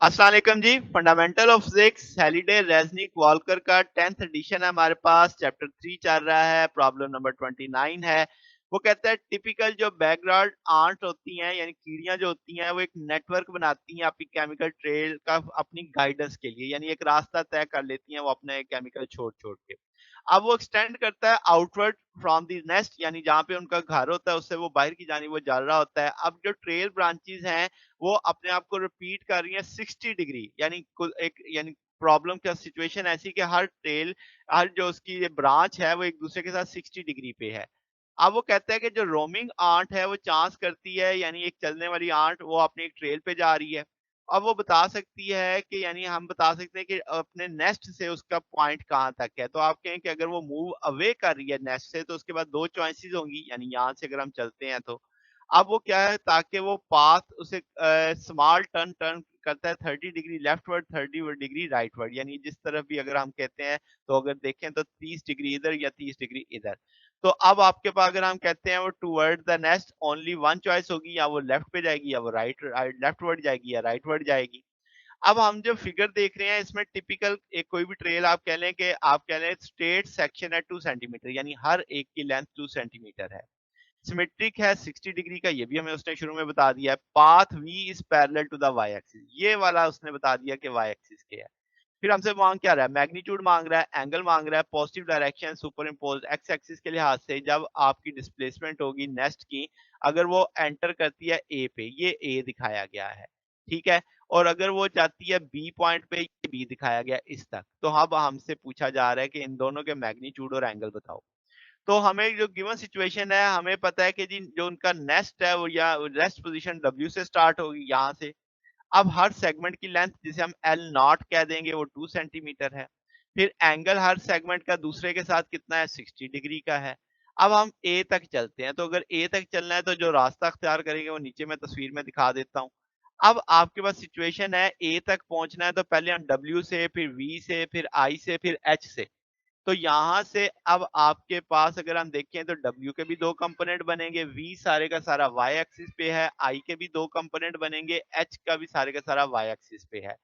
अस्सलाम वालेकुम जी। Fundamental of physics Halliday Resnick Walker का 10th एडिशन है हमारे पास। चैप्टर 3 चल रहा है, प्रॉब्लम नंबर 29 है। वो कहता है टिपिकल जो बैकग्राउंड आंट होती हैं यानी कीड़ियां जो होती हैं वो एक नेटवर्क बनाती हैं आपकी केमिकल ट्रेल का अपनी गाइडेंस के लिए, यानी एक रास्ता तय कर लेती हैं वो अपने केमिकल छोड़ छोड़ के। अब वो एक्सटेंड करता है आउटवर्ड फ्रॉम द नेस्ट, यानी जहाँ पे उनका घर होता है उससे वो बाहर की जानी वो जा रहा होता है। अब जो ट्रेल ब्रांचेस हैं वो अपने आप को रिपीट कर रही है 60 डिग्री, यानी कुल एक यानी प्रॉब्लम का सिचुएशन ऐसी कि हर जो उसकी ये ब्रांच है वो एक दूसरे के साथ 60 डिग्री पे है। अब वो कहता है कि जो रोमिंग आंट है वो चांस करती है, यानी एक चलने वाली आंट वो अपनी एक ट्रेल पे जा रही है। अब वो बता सकती है कि यानी हम बता सकते हैं कि अपने नेस्ट से उसका पॉइंट कहाँ तक है। तो आप कहें कि अगर वो मूव अवे कर रही है नेस्ट से तो उसके बाद 2 चॉइसेस होंगी, यानी यहाँ से अगर हम चलते हैं तो। अब वो क्या है ताकि वो पाथ उसे स्मॉल टर्न टर्न करता है 30 डिग्री लेफ्टवर्ड 30 डिग्री राइटवर्ड, यानी जिस तरफ भी अगर हम कहते हैं तो अगर देखें तो 30 डिग्री इधर या 30 डिग्री इधर। तो अब आपके पास अगर हम कहते हैं वो toward the nest only one choice होगी, या वो लेफ्ट पे जाएगी या वो लेफ्टवर्ड जाएगी या राइटवर्ड जाएगी। अब हम जो फिगर देख रहे हैं इसमें टिपिकल एक कोई भी ट्रेल आप कह लें स्ट्रेट सेक्शन है 2 सेंटीमीटर, यानी हर एक की लेंथ 2 सेंटीमीटर है। सिमेट्रिक है 60 डिग्री का, ये भी हमें उसने शुरू में बता दिया है। Path V is parallel to the Y axis, ये वाला उसने बता दिया कि वाई एक्सिस के है। फिर हमसे मांग क्या रहा है, मैग्नीट्यूड मांग रहा है, एंगल मांग रहा है, positive direction super impose x axis के लिहाज से जब आपकी डिस्प्लेसमेंट होगी नेस्ट की, अगर वो एंटर करती है ए पे, ये ए दिखाया गया है, ठीक है। और अगर वो जाती है बी पॉइंट पे, ये बी दिखाया गया इस तक। तो अब हमसे पूछा जा रहा है कि इन दोनों के मैग्नीट्यूड और एंगल बताओ। तो हमें जो गिवन सिचुएशन है हमें पता है कि जी जो उनका नेस्ट है वो या रेस्ट पोजीशन डब्ल्यू से स्टार्ट होगी यहाँ से। अब हर सेगमेंट की लेंथ जिसे हम एल नॉट कह देंगे वो 2 सेंटीमीटर है। फिर एंगल हर सेगमेंट का दूसरे के साथ कितना है, 60 डिग्री का है। अब हम ए तक चलते हैं, तो अगर ए तक चलना है तो जो रास्ता अख्तियार करेंगे वो नीचे मैं तस्वीर में दिखा देता हूँ। अब आपके पास सिचुएशन है ए तक पहुंचना है तो पहले हम डब्ल्यू से, फिर वी से, फिर आई से, फिर एच से। तो यहाँ से अब आपके पास अगर हम देखें तो W के भी 2 कंपोनेंट बनेंगे, V सारे का सारा Y एक्सिस पे है, I के भी 2 कंपोनेंट बनेंगे, H का भी सारे का सारा Y एक्सिस पे है।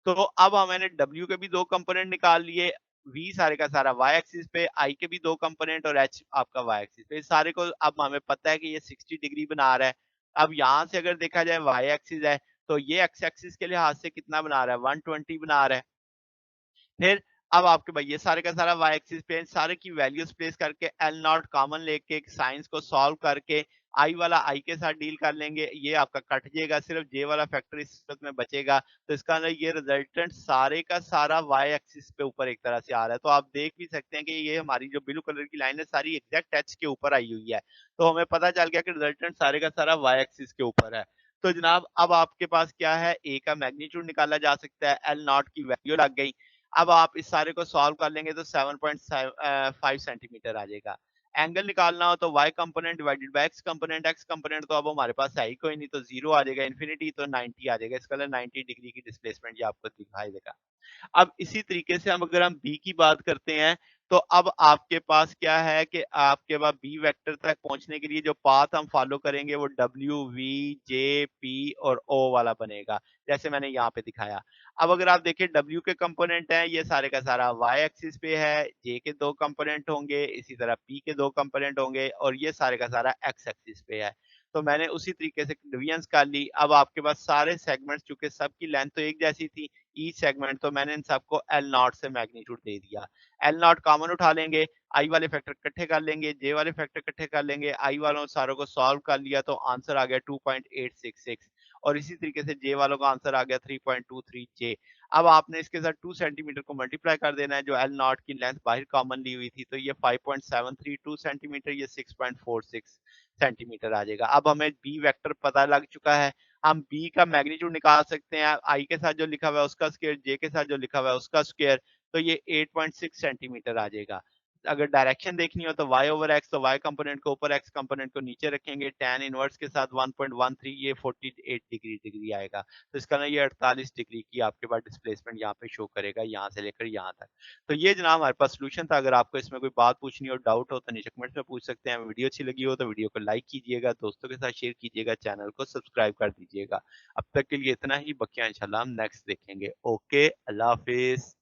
तो अब मैंने W के भी 2 कंपोनेंट निकाल लिए, V सारे का सारा Y एक्सिस पे, I के भी 2 कंपोनेंट और H आपका Y एक्सिस पे। सारे को अब हमें पता है कि ये 60 डिग्री बना रहा है। अब यहाँ से अगर देखा जाए Y एक्सिस है, तो ये X एक्सिस के लिहाज से कितना बना रहा है, 120 बना रहा है। फिर अब आपके भाई ये सारे का सारा वाई एक्सिस पे सारे की वैल्यूज प्लेस करके एल नॉट कॉमन लेके साइंस को सॉल्व करके आई वाला आई के साथ डील कर लेंगे, ये आपका कट जाएगा, सिर्फ जे वाला फैक्टर इस सूरत में बचेगा। तो इसका अंदर ये रिजल्टेंट सारे का सारा वाई एक्सिस पे ऊपर एक तरह से आ रहा है। तो आप देख भी सकते हैं कि ये हमारी जो ब्लू कलर की लाइन है सारी एग्जैक्ट एच के ऊपर आई हुई है। तो हमें पता चल गया कि रिजल्टेंट सारे का सारा वाई एक्सिस के ऊपर है। तो जनाब अब आपके पास क्या है, ए का मैग्नीट्यूड निकाला जा सकता है, एल नॉट की वैल्यू लग गई। अब आप इस सारे को सॉल्व कर लेंगे तो 7.5 सेंटीमीटर आ जाएगा। एंगल निकालना हो तो y component divided by x component तो अब हमारे पास है ही कोई नहीं, तो 0 आ जाएगा, इन्फिनिटी तो 90 आ जाएगा। इसका 90 डिग्री की डिस्प्लेसमेंट ये आपको दिखाई देगा। अब इसी तरीके से हम अगर हम बी की बात करते हैं, तो अब आपके पास क्या है कि आपके पास बी वेक्टर तक पहुंचने के लिए जो पाथ हम फॉलो करेंगे वो डब्ल्यू वी जे पी और ओ वाला बनेगा, जैसे मैंने यहाँ पे दिखाया। अब अगर आप देखिए डब्ल्यू के कंपोनेंट हैं ये सारे का सारा वाई एक्सिस पे है, जे के 2 कंपोनेंट होंगे, इसी तरह पी के 2 कंपोनेंट होंगे और ये सारे का सारा एक्स एक्सिस पे है। तो मैंने उसी तरीके से डिवीजन कर ली। अब आपके पास सारे सेगमेंट्स चूंकि सबकी लेंथ तो एक जैसी थी ईच सेगमेंट, तो मैंने इन सबको एल नॉट से मैग्नीट्यूड दे दिया। एल नॉट कॉमन उठा लेंगे, आई वाले फैक्टर इकट्ठे कर लेंगे, जे वाले फैक्टर इकट्ठे कर लेंगे, आई वालों सारों को सॉल्व कर लिया तो आंसर आ गया 2.866 और इसी तरीके से जे वालों का आंसर आ गया 3.23 जे। अब आपने इसके साथ 2 सेंटीमीटर को मल्टीप्लाई कर देना है, जो एल नॉट की लेंथ बाहर कॉमन ली हुई थी, तो ये 5.732 सेंटीमीटर, ये 6.46 सेंटीमीटर आ जाएगा। अब हमें बी वेक्टर पता लग चुका है, हम बी का मैग्नीट्यूड निकाल सकते हैं, आई के साथ जो लिखा हुआ है उसका स्क्वायर, जे के साथ जो लिखा हुआ है उसका स्क्वायर, तो ये 8.6 सेंटीमीटर आ जाएगा। अगर डायरेक्शन देखनी हो तो y ओवर x, तो y कंपोनेंट को ऊपर, x कंपोनेंट को नीचे रखेंगे। tan इनवर्स के साथ 1.13 ये 48 डिग्री आएगा। तो इसका ना ये 48 डिग्री की आपके पास डिस्प्लेसमेंट यहाँ पे शो करेगा, यहाँ से लेकर यहाँ तक। तो ये जनाब हमारे पास सॉल्यूशन था। अगर आपको इसमें कोई बात पूछनी हो, डाउट हो तो नीचे कमेंट्स में पूछ सकते हैं। वीडियो अच्छी लगी हो तो वीडियो को लाइक कीजिएगा, दोस्तों के साथ शेयर कीजिएगा, चैनल को सब्सक्राइब कर दीजिएगा। अब तक के लिए इतना ही, बकिया इंशाल्लाह हम नेक्स्ट देखेंगे। ओके, अल्लाह हाफिज़।